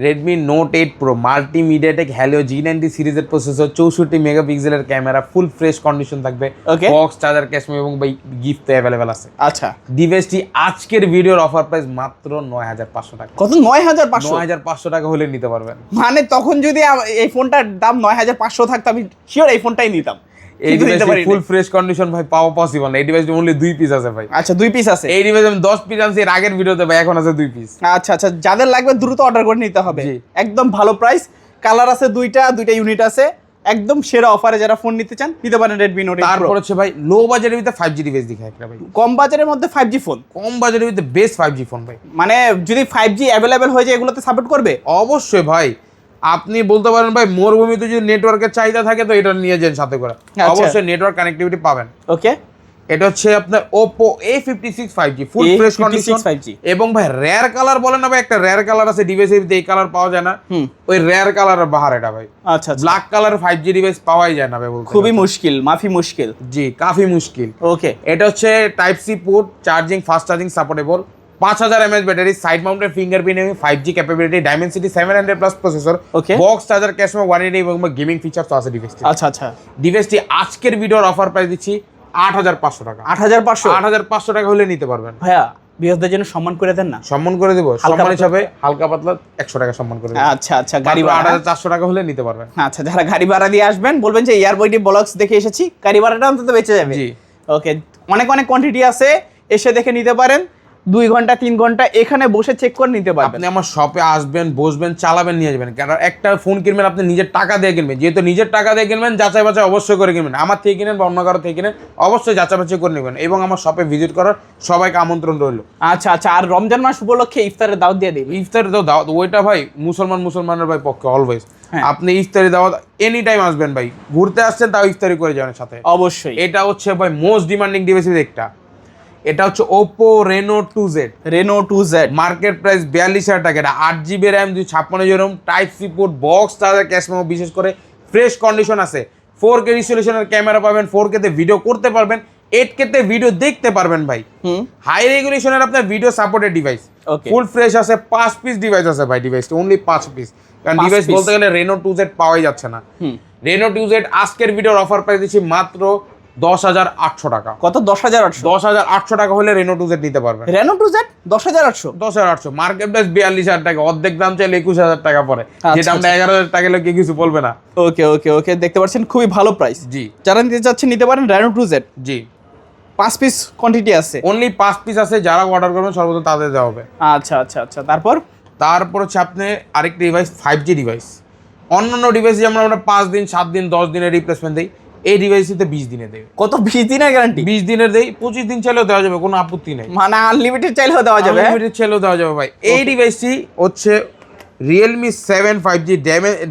Redmi Note 8 Pro multimedia tech Helio G90 সিরিজের প্রসেসর, 64 মেগাপিক্সেলের ক্যামেরা, ফুল ফ্রেশ কন্ডিশন থাকবে, বক্স, চার্জার, ক্যাশ মেমো এবং ভাই গিফট अवेलेबल আছে। আচ্ছা, ডিভাইসটি আজকের ভিডিওর অফার প্রাইস মাত্র 9500 টাকা। কত? 9500? 9500 টাকা হলে নিতে পারবেন। মানে তখন যদি এই ফোনটার দাম 9500 থাকতো, আমি শিওর এই ফোনটাই নিতাম। এই ডিভাইসে ফুল ফ্রেশ কন্ডিশন ভাই পাওয়া পসিবল না। এই ডিভাইসে অনলি 2 পিস আছে ভাই। আচ্ছা, 2 পিস আছে। এই ডিভাইসে আমি 10 পিস আনছি এর আগের ভিডিওতে ভাই, এখন আছে 2 পিস। আচ্ছা আচ্ছা, যাদের লাগবে দ্রুত অর্ডার করে নিতে হবে। একদম ভালো প্রাইস, কালার আছে দুইটা ইউনিট আছে, একদম সেরা অফারে যারা ফোন নিতে চান নিতে পারেন Redmi Note 8 Pro। তারপর হচ্ছে ভাই লো বাজেটের ভিতরে 5G ডিভাইস দেখাই একটা ভাই। কম বাজেটের মধ্যে 5G ফোন? কম বাজেটের ভিতরে বেস্ট 5G ফোন ভাই। মানে যদি 5G अवेलेबल হয়ে যায়, এগুলোতে সাপোর্ট করবে? অবশ্যই ভাই। আপনি বলতে পারেন ভাই মরুভূমিতে যদি নেটওয়ার্কের চাহিদা থাকে তো এটা নিয়ে যান সাথে করে, অবশ্যই নেটওয়ার্ক কানেক্টিভিটি পাবেন। ওকে। এটা হচ্ছে আপনার Oppo A56 5G, ফুল ফ্রেশ কন্ডিশন এবং ভাই রেয়ার কালার বলেন না ভাই, একটা রেয়ার কালার আছে ডিভাইসের ভিতরে, এই কালার পাওয়া যায় না। ওই রেয়ার কালারের বাহার এটা ভাই। আচ্ছা, ব্ল্যাক কালার 5G ডিভাইস পাওয়াই যায় না ভাই, বলতে খুবই মুশকিল, মাফি মুশকিল। জি, কাফি মুশকিল। ওকে। এটা হচ্ছে type C port, charging, fast charging supportable, 5000 mAh battery, side mounted fingerprint এবং 5G capability, Dimensity 700+ processor, box, charger, cash memo, 180 এবং গেমিং ফিচার তো আছে ডিভাইসটি। আচ্ছা আচ্ছা। ডিভাইসটি আজকের ভিডিওর অফার প্রাইস দিচ্ছি 8500 টাকা। 8500 টাকা হলে নিতে পারবেন। ভাইয়া বিয়ারদের জন্য সম্মান করে দেন না? সম্মান করে দেব, সম্মান হিসাবে হালকা পাতলা 100 টাকা সম্মান করে দেব। আচ্ছা আচ্ছা, গাড়ি ভাড়া 8400 টাকা হলে নিতে পারবেন। আচ্ছা, যারা গাড়ি ভাড়া দিয়ে আসবেন বলবেন যে এয়ারবয়ডি ব্লগস দেখে এসেছি, গাড়ি ভাড়াটা অন্তত বেঁচে যাবে। জি, ওকে। অনেক কোয়ান্টিটি আছে, এসে দেখে নিতে পারেন। 2 ঘন্টা 3 ঘন্টা এখানে বসে চেক করে নিতে পারবেন। আপনি আমার শপে আসবেন, বসবেন, চালাবেন, নিয়ে যাবেন। কারণ একটা ফোন কিনবেন আপনি নিজের টাকা দিয়ে কিনবেন, যেহেতু নিজের টাকা দিয়ে কিনবেন, যাচাই বাছাই অবশ্যই করে কিনবেন। আমার থেকে কিনেন বা অন্য কারো থেকে কিনেন, অবশ্যই যাচাই বাছাই করে নেবেন। এবং আমার শপে ভিজিট করার সবাইকে আমন্ত্রণ রইল। আচ্ছা আচ্ছা। আর রমজান মাস উপলক্ষে ইফতারের দাওয়াত দিয়ে দিই। ইফতারের দাওয়াত ওইটা ভাই মুসলমানের ভাই পক্ষে অলওয়েজ। আপনি ইফতারি দাওয়াত এনি টাইম আসবেন ভাই, ঘুরতে আসছেন তাও ইফতারি করে যাবেন সাথে, অবশ্যই। এটা হচ্ছে ভাই মোস্ট ডিমান্ডিং ডিভাইসের একটা। এটা হচ্ছে Oppo Reno 2Z market price 42000 টাকা। এটা 8GB RAM, 256GB ROM, type C port, box, charger, cash memo, বিশেষ করে ফ্রেশ কন্ডিশন আছে। 4K রিজলিউশনের ক্যামেরা পাবেন, 4K তে ভিডিও করতে পারবেন, 8K তে ভিডিও দেখতে পারবেন ভাই। হাই রেগুলেশনের আপনার video supported device, full fresh আছে। 5 পিস ডিভাইস আছে ভাই, ডিভাইসটা অনলি 5 পিস। কারণ ডিভাইস বলতে গেলে Reno 2Z পাওয়াই যাচ্ছে না। Reno 2Z আজকের ভিডিওর অফার প্রাইস দিচ্ছি মাত্র 10800 টাকা। কত? 10800? 10800 টাকা হলে Reno 2Z নিতে পারবেন। Reno 2Z 10800? 10800 মার্কেট প্রাইস 42000 টাকা, অর্ধেক দাম চাইলে 21000 টাকা পরে, যেটা আমরা 11000 টাকা হলে কেউ কিছু বলবে না। ওকে ওকে ওকে, দেখতে পাচ্ছেন খুবই ভালো প্রাইস। জি, যারা নিতে চাচ্ছেন নিতে পারেন Reno 2Z। জি, 5 পিস কোয়ান্টিটি আছে, অনলি 5 পিস আছে। যারা অর্ডার করবেন সর্বপ্রথম তাদের দেওয়া হবে। আচ্ছা আচ্ছা আচ্ছা। তারপর তারপর হচ্ছে আপনি আরেকটা ডিভাইস 5G ডিভাইস। অন্যান্য ডিভাইস যেমন আমরা 5 দিন 7 দিন 10 দিনের রিপ্লেসমেন্ট দিই, এই ডিভাইসটিতে 20 দিনে দেয়। কত 20 দিনের গ্যারান্টি? 20 দিনের দেই, 25 দিন চাইলেও দেওয়া যাবে, কোনো আপত্তি নেই। মানে আনলিমিটেড চাইলেও দেওয়া যাবে? আনলিমিটেড চাইলেও দেওয়া যাবে ভাই। এই ডিভাইসটি হচ্ছে Realme 7 5G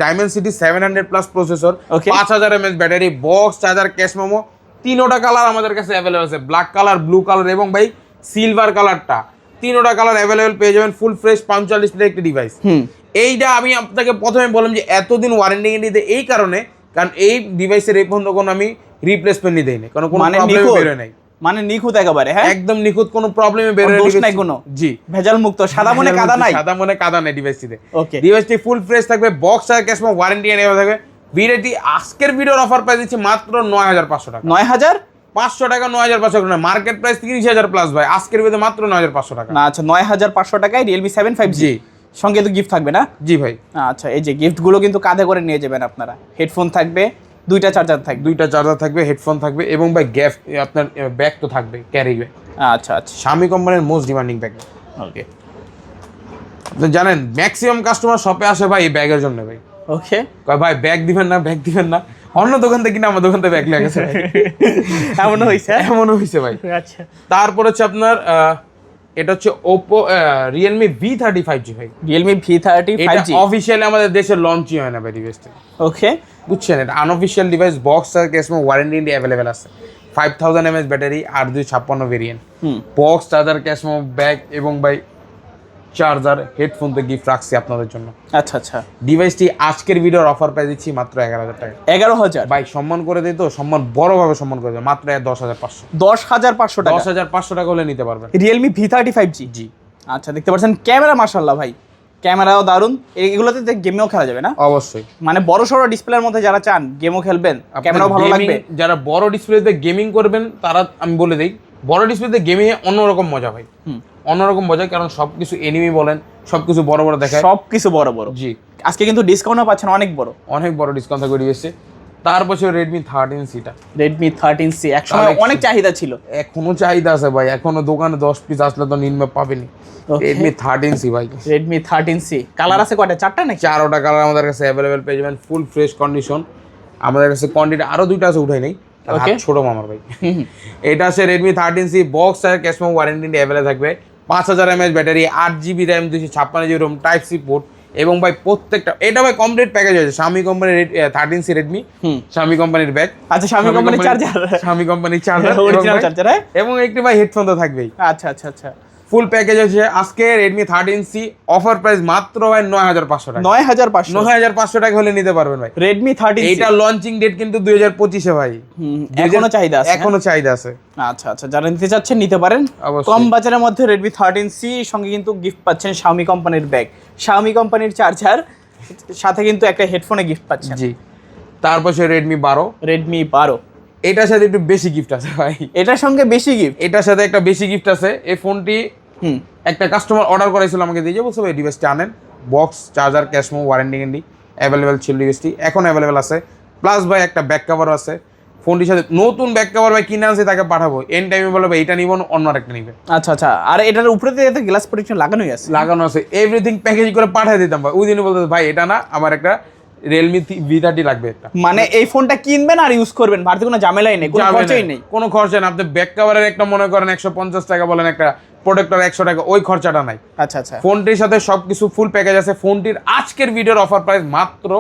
Dimensity 700 plus processor, 5000 mAh battery, box, charger, cash memo, তিনোটা কালার আমাদের কাছে অ্যাভেলেবল আছে, ব্ল্যাক কালার, ব্লু কালার এবং ভাই সিলভার কালারটা, তিনোটা কালার অ্যাভেলেবল পেয়ে যাবেন। ফুল ফ্রেশ 45 ডিসপ্লে একটি ডিভাইস। এইটা আমি আপনাকে প্রথমে বললাম যে এতদিন ওয়ারেন্টি দিতে, এই কারণে কারণ এই ডিভাইসের এই পর্যন্ত কোনো আমি রিপ্লেসমেন্ট দেই না, কোনো প্রবলেম বের নাই। মানে নিখুঁত একেবারে, হ্যাঁ একদম নিখুঁত, কোনো প্রবলেমে বের নাই কোনো। জি, ভেজাল মুক্ত, সাদা মনে কাদা নাই, সাদা মনে কাদা নাই ডিভাইসটিতে। ওকে, ডিভাইসটি ফুল ফ্রেশ থাকবে, বক্স আর ক্যাশ মেমো ওয়ারেন্টি এনে থাকবে। ভিডিওটি আজকের ভিডিওর অফার প্রাইস দিচ্ছি মাত্র 9500 টাকা। 9500 টাকা, 9500 টাকা না, মার্কেট প্রাইস 30000 প্লাস ভাই। আজকের ভিডিও মাত্র 9500 টাকা। না আচ্ছা, 9500 টাকায় Realme 7 5G। সঙ্গে তো গিফট থাকবে না? জি ভাই। আচ্ছা, এই যে গিফটগুলো কিন্তু কাঁধে করে নিয়ে যাবেন আপনারা। হেডফোন থাকবে, দুইটা চার্জার থাকবে, হেডফোন থাকবে এবং ভাই গ্যাপ আপনার ব্যাগ তো থাকবে, ক্যারি ব্যাগ। আচ্ছা আচ্ছা, Xiaomi কোম্পানির মোস্ট ডিমান্ডিং ব্যাগ। ওকে, আপনি জানেন ম্যাক্সিমাম কাস্টমার শপে আসে ভাই এই ব্যাগের জন্য ভাই। ওকে, কয় ভাই ব্যাগ দিবেন না, অন্য দোকান থেকে কিনা আমার দোকান থেকে ব্যাগ লেগেছে। এমনও হয়েছে ভাই। আচ্ছা, তারপর হচ্ছে আপনার এটা হচ্ছে Oppo Realme V30 5G ভাই। Realme V30 5G অফিশিয়ালি আমাদের দেশে লঞ্চই হয় না ভাই ডিভাইসটা। ওকে, বুঝছেন, এটা আনঅফিশিয়াল ডিভাইস, বক্স আর কেস ওয়ারেন্টি ইন্ডিয়া অ্যাভেলেবেল আছে। 5000 mAh battery, 8256 variant, box, charger, cash memo, bag এবং ভাই চার্জার, হেডফোন তো গিফট রাখছি আপনাদের জন্য। আচ্ছা আচ্ছা, ডিভাইসটি আজকের ভিডিওর অফার প্রাইস দিচ্ছি মাত্র 11000 টাকা। 11000 ভাই সম্মান করে দিই তো, সম্মান বড়ভাবে সম্মান করে দিই, মাত্র 10500। 10500 টাকা, 10500 টাকা হলে নিতে পারবেন Realme V30 5G। জি আচ্ছা, দেখতে পাচ্ছেন ক্যামেরা মাশাআল্লাহ ভাই, ক্যামেরাও দারুন। এগুলোতে গেমও খেলা যাবে না? অবশ্যই, মানে বড় সড়ো ডিসপ্লের মধ্যে যারা চান গেমও খেলবেন, ক্যামেরাও ভালো লাগবে, যারা বড় ডিসপ্লেতে গেমিং করবেন তারা, আমি বলে দেই, বড় ডিসপ্লেতে গেমিং এ অন্যরকম মজা ভাই, অন্যরকম মজা। কারণ সবকিছু এনিমি বলেন, সবকিছু বড় বড় দেখায়, সবকিছু বড় বড়। জি, আজকে কিন্তু ডিসকাউন্টও পাচ্ছেন অনেক বড় ডিসকাউন্ট থাকবে ডিভাইসে। তারপর Redmi 13C টা, Redmi 13C একসময় অনেক চাহিদা ছিল, এখনো চাহিদা আছে ভাই, এখনো দোকানে 10 পিস আসলে তো নিম্ন পাবেনি। Redmi 13C ভাই, Redmi 13C কালার আছে কয়টা? 4টা নাকি? 4টা কালার আমাদের কাছে অ্যাভেলেবেল পেয়ে যাবেন, ফুল ফ্রেশ কন্ডিশন। আমাদের কাছে কোয়ান্টিটি আরো 2টা আছে, উঠাই নাই, ছোট মামার ভাই। এটা আছে Redmi 13C, বক্স আর ক্যাশ মেমো ওয়ারেন্টি অ্যাভেলেবেল থাকবে, 5000 mAh battery, 8GB RAM, 256GB ROM, type C port এবং ভাই প্রত্যেকটা, এটা ভাই কমপ্লিট প্যাকেজ আছে। Xiaomi কোম্পানির 13C Redmi, Xiaomi কোম্পানির ব্যাগ, আচ্ছা Xiaomi কোম্পানির চার্জার, Xiaomi কোম্পানির চার্জার, অরিজিনাল চার্জার, এবং একটি ভাই হেডফোন তো থাকবেই। আচ্ছা আচ্ছা আচ্ছা, ফুল প্যাকেজ আছে। আজকে Redmi 13C অফার প্রাইস মাত্র ভাই 9500 টাকা। 9500 টাকা হলে নিতে পারবেন ভাই Redmi 13C। এটা লঞ্চিং ডেট কিন্তু 2025 এ ভাই, এখনো চাহিদা আছে। আচ্ছা আচ্ছা, যারা নিতে চাচ্ছেন নিতে পারেন। কম বাজারের মধ্যে Redmi 13C সঙ্গে কিন্তু গিফট পাচ্ছেন Xiaomi কোম্পানির ব্যাগ, Xiaomi কোম্পানির চার্জার, সাথে কিন্তু একটা হেডফোনে গিফট পাচ্ছেন। জি, তারপর Redmi 12। এটার সাথে একটু বেশি গিফট আছে ভাই, এটার সঙ্গে বেশি গিফট, এটার সাথে একটা বেশি গিফট আছে। এই ফোনটি একটা কাস্টমার অর্ডার করেছিল আমাকে দিয়ে, বলছে ভাই ডিভাইসটি আনেন, box, charger, cash memo, warranty guarantee available ছিল। ডিভাইসটি এখন অ্যাভেলেবেল আছে, প্লাস ভাই একটা ব্যাক কভারও আছে। ফোনটির সাথে নতুন ব্যাক কভার ভাই কিনে আনছি, তাকে পাঠাবো, এন টাইমে বলবে এটা নিব না, অন্য একটা নিবে। আচ্ছা আচ্ছা, আর এটার উপরে তো গ্লাস প্রোটেকশন লাগানো আছে, এভরিথিং প্যাকেজ করে পাঠিয়ে দিতাম ভাই। ওই দিনই বলতে ভাই এটা না, আমার একটা Realme V30 লাগবে একটা। মানে এই ফোনটা কিনবেন আর ইউজ করবেন, বাড়তি কোনো ঝামেলাই নেই, কোনো খরচাই নেই, কোনো খরচা না। আপনি ব্যাক কভারের একটা মনে করেন 150 টাকা বলেন, একটা প্রোটেক্টর 100 টাকা, ওই খরচাটা নাই। আচ্ছা আচ্ছা, ফোনটির সাথে সবকিছু ফুল প্যাকেজ আছে। ফোনটির আজকের ভিডিওর অফার প্রাইস মাত্র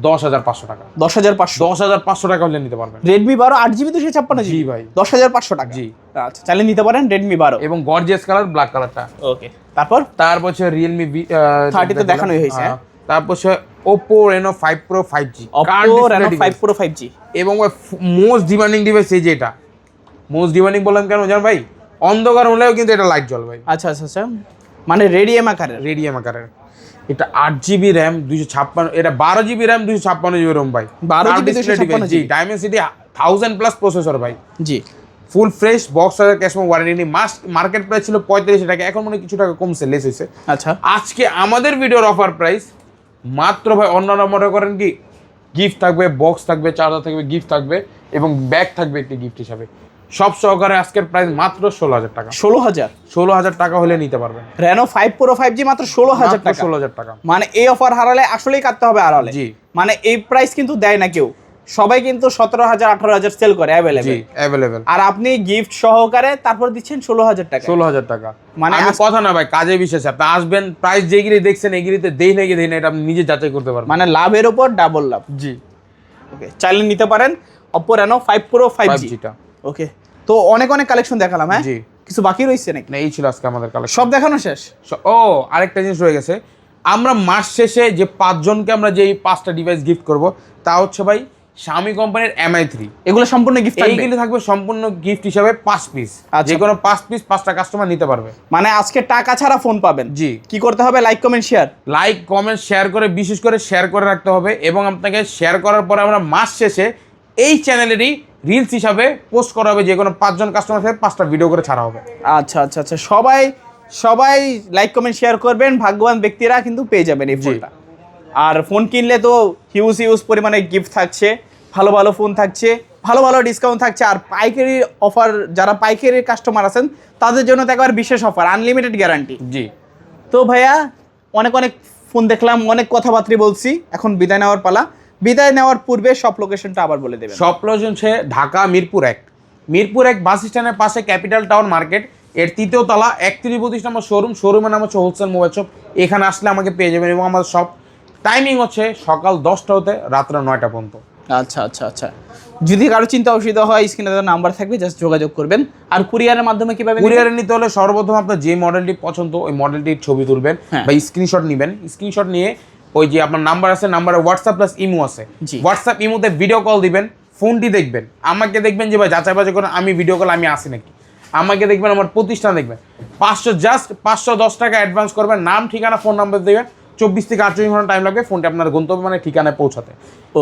10500 টাকা। 10500 টাকা হলে নিতে পারবেন। Redmi 12 8GB 256GB। জি ভাই, 10500 টাকা। জি, আচ্ছা, চাইলে নিতে পারেন Redmi 12 এবং গর্জিয়াস কালার, ব্ল্যাক কালারটা। ওকে, তারপর Realme 30 তো দেখানোই হয়েছে। তারপর Oppo Reno 5 Pro 5G, Oppo Reno 5 Pro 5G এবং মোস্ট ডিমান্ডিং ডিভাইস এই যে এটা। মোস্ট ডিমান্ডিং বললাম কেন জান ভাই, অন্ধকার হলেও কিন্তু এটা লাইট জ্বল ভাই। আচ্ছা আচ্ছা আচ্ছা, মানে রেডিয়াম আকারের এটা 8GB RAM 256, এটা 12GB RAM 256GB ROM ভাই, 12GB 256GB। জি, Dimensity 1000 প্লাস প্রসেসর ভাই। জি, ফুল ফ্রেশ বক্স আর cash memo warranty. Market price ছিল 35 টাকা, এখন মনে কিছু টাকা কমছে, লেস হয়েছে। আচ্ছা, আজকে আমাদের ভিডিওর অফার প্রাইস মাত্র ভাই, অন্যান্য মনে করেন কি গিফট থাকবে, বক্স থাকবে, চার্জার থাকবে, গিফট থাকবে এবং ব্যাগ থাকবে একটি গিফট হিসাবে। সব সহকারে আজকের প্রাইস মাত্র 16,000 টাকা। 16,000 16,000 টাকা হলে নিতে পারবেন। Reno 5 Pro 5G মাত্র 16,000 টাকা। 16,000 টাকা। মানে এই অফার হারালে আসলেই কাটতে হবে আড়ালে। জি। মানে এই প্রাইস কিন্তু দেয় না কেউ, সবাই কিন্তু 17,000 18,000 সেল করে জি अवेलेबल। আর আপনি গিফট সহকারে তারপর দিচ্ছেন 16,000 টাকা। 16,000 টাকা মানে আমি কথা না ভাই, কাজে বিশেষ। আপনি আসবেন, প্রাইস যেগিরি দেখছেন এগিরিতে দেই না কি দেই না, এটা আপনি নিজে যাচাই করতে পারবেন। মানে লাভের উপর ডাবল লাভ। জি ওকে, চাইলে নিতে পারেন Oppo Reno 5 Pro 5G 5G টা। ওকে, তো অনেক কালেকশন দেখালাম। হ্যাঁ, জি। কিছু বাকি রয়েছে নাকি? না, এই ছিল আজকে আমাদের কালেকশন। সব দেখানো শেষ? ও আরেকটা জিনিস রয়ে গেছে, আমরা মাস শেষে যে 5 জনকে আমরা যে 5টা ডিভাইস গিফট করব, তা হচ্ছে ভাই Xiaomi কোম্পানির Mi3। এগুলো সম্পূর্ণ গিফট থাকবে? এইগুলো থাকবে সম্পূর্ণ গিফট হিসাবে 5 পিস। আচ্ছা। যে কোনো 5 পিস 5টা কাস্টমার নিতে পারবে। মানে আজকে টাকা ছাড়া ফোন পাবেন। জি। কি করতে হবে? Like comment share. Like comment share করে, বিশেষ করে শেয়ার করে রাখতে হবে, এবং আপনাকে শেয়ার করার পরে আমরা মাস শেষে এই চ্যানেলেরই রিলস হিসাবে পোস্ট করা হবে। যে কোনো 5 জন কাস্টমার থেকে 5টা ভিডিও করে ছাড়া হবে। আচ্ছা আচ্ছা আচ্ছা, সবাই লাইক কমেন্ট শেয়ার করবেন, ভাগ্যবান ব্যক্তিরা কিন্তু পেয়ে যাবেন এই ফোনটা। আর ফোন কিনলে তো হিউজ পরিমাণে গিফট থাকছে, ভালো ভালো ফোন থাকছে, ভালো ভালো ডিসকাউন্ট থাকছে। আর পাইকারি অফার, যারা পাইকারি কাস্টমার আছেন তাদের জন্য তো একবার বিশেষ অফার, আনলিমিটেড গ্যারান্টি। জি। তো ভাইয়া অনেক ফোন দেখলাম, অনেক কথাবার্তা বলছি, এখন বিদায় নেওয়ার পালা। বিদায় নেওয়ার পূর্বে সব লোকেশনটা আবার বলে দেবেন। সব লোকেশন হচ্ছে ঢাকা মিরপুর 1 বাস স্ট্যান্ডের পাশে ক্যাপিটাল টাউন মার্কেট, এর 3য় তলা 31-32 নম্বর শোরুমের নাম হচ্ছে হোলসেল মোবাইল শপ। এখানে আসলে আমাকে পেয়ে যাবেন, এবং আমাদের সব টাইমিং হচ্ছে সকাল 10টা হতে রাত্র 9টা পর্যন্ত। আচ্ছা আচ্ছা আচ্ছা, যদি কারো চিন্তা অসুবিধা হয় স্ক্রিনে দেওয়া নাম্বার থাকবে, জাস্ট যোগাযোগ করবেন। আর কুরিয়ারের মাধ্যমে কিভাবে? কুরিয়ারে নিতে হলে সর্বপ্রথম আপনার যে মডেলটি পছন্দ ওই মডেলটির ছবি তুলবেন বা স্ক্রিনশট নেবেন। স্ক্রিনশট নিয়ে ওই যে আপনার নাম্বার আছে, নাম্বারে হোয়াটসঅ্যাপ প্লাস ইমো আছে, হোয়াটসঅ্যাপ ইমোতে ভিডিও কল দিবেন, ফোনটি দেখবেন, আমাকে দেখবেন যে ভাই যাচাই বাছাই করেন আমি ভিডিও কল আমি আসি নাকি, আমাকে দেখবেন, আমার প্রতিষ্ঠান দেখবেন। 510 টাকা অ্যাডভান্স করবেন, নাম ঠিকানা ফোন নাম্বার দেবেন। 24 থেকে 48 ঘন্টা টাইম লাগবে ফোনটি আপনার গন্তব্য মানে ঠিকানায় পৌঁছাতে।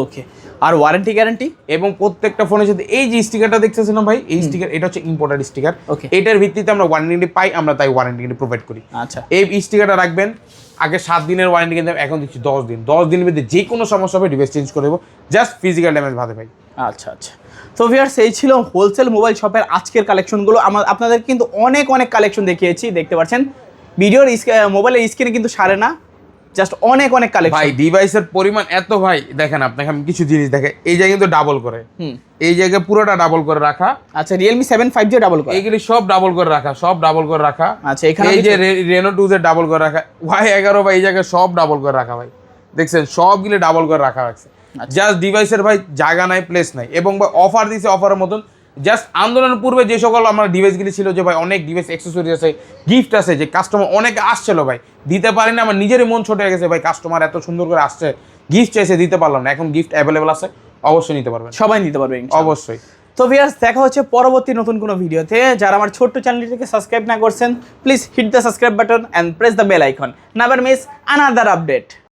ওকে, আর ওয়ারেন্টি গ্যারান্টি? এবং প্রত্যেকটা ফোনের সাথে এই যে স্টিকারটা দেখতেছেন না ভাই, এই স্টিকার এটা হচ্ছে ইম্পোর্টেড স্টিকার। এটার ভিত্তিতে আমরা ওয়ারেন্টি পাই, আমরা তাই ওয়ারেন্টি প্রোভাইড করি। আচ্ছা, এই স্টিকারটা রাখবেন। আগে 7 দিনের ওয়ারেন্টি কিন্তু এখন দিচ্ছি 10 দিন। 10 দিনের মধ্যে যে কোনো সমস্যা হবে ডিভাইস চেঞ্জ করে দেবো, জাস্ট ফিজিক্যাল ড্যামেজ ভাবে ভাই। আচ্ছা আচ্ছা, তো ভিউয়ার্স এই ছিল হোলসেল মোবাইল শপের আজকের কালেকশনগুলো। আপনাদের কিন্তু অনেক কালেকশন দেখিয়েছি, দেখতে পাচ্ছেন ভিডিওর মোবাইলের স্ক্রিনে কিন্তু সারে না, জাস্ট অনেক কালেকশন। ভাই ডিভাইসের পরিমাণ এত ভাই, দেখেন আপনাকে আমি কিছু জিনিস দেখে, এই জায়গায় কিন্তু ডাবল করে, এই জায়গায় পুরোটা ডাবল করে রাখা। আচ্ছা, Realme 7 5G ডাবল করে, এইগুলি সব ডাবল করে রাখা, সব ডাবল করে রাখা। আচ্ছা, এখানে এই যে Reno 2 ডাবল করে রাখা, Y11 ভাই এই জায়গায় সব ডাবল করে রাখা ভাই, দেখছেন সবগুলো ডাবল করে রাখা আছে। জাস্ট ডিভাইসের ভাই জায়গা নাই, প্লেস নাই, এবং ভাই অফার দিছে, অফারের মতন। জাস্ট আন্দোলনের পূর্বে যে সকল আমার ডিভাইসগুলি ছিল, যে ভাই অনেক ডিভাইস অ্যাক্সেসরি আছে, গিফট আছে, যে কাস্টমার অনেকে আসছিল ভাই, দিতে পারি না, আমার নিজেরই মন ছোট হয়ে গেছে ভাই, কাস্টমার এত সুন্দর করে আসছে, গিফট চাইছে, দিতে পারলাম না। এখন গিফট অ্যাভেলেবল আছে, অবশ্যই নিতে পারবেন, সবাই নিতে পারবে অবশ্যই। তো ভিউয়ার্স দেখা হচ্ছে পরবর্তী নতুন কোনো ভিডিওতে। যারা আমার ছোট্ট চ্যানেলটিকে সাবস্ক্রাইব না করছেন, please hit the subscribe button and press the bell icon, never miss another update.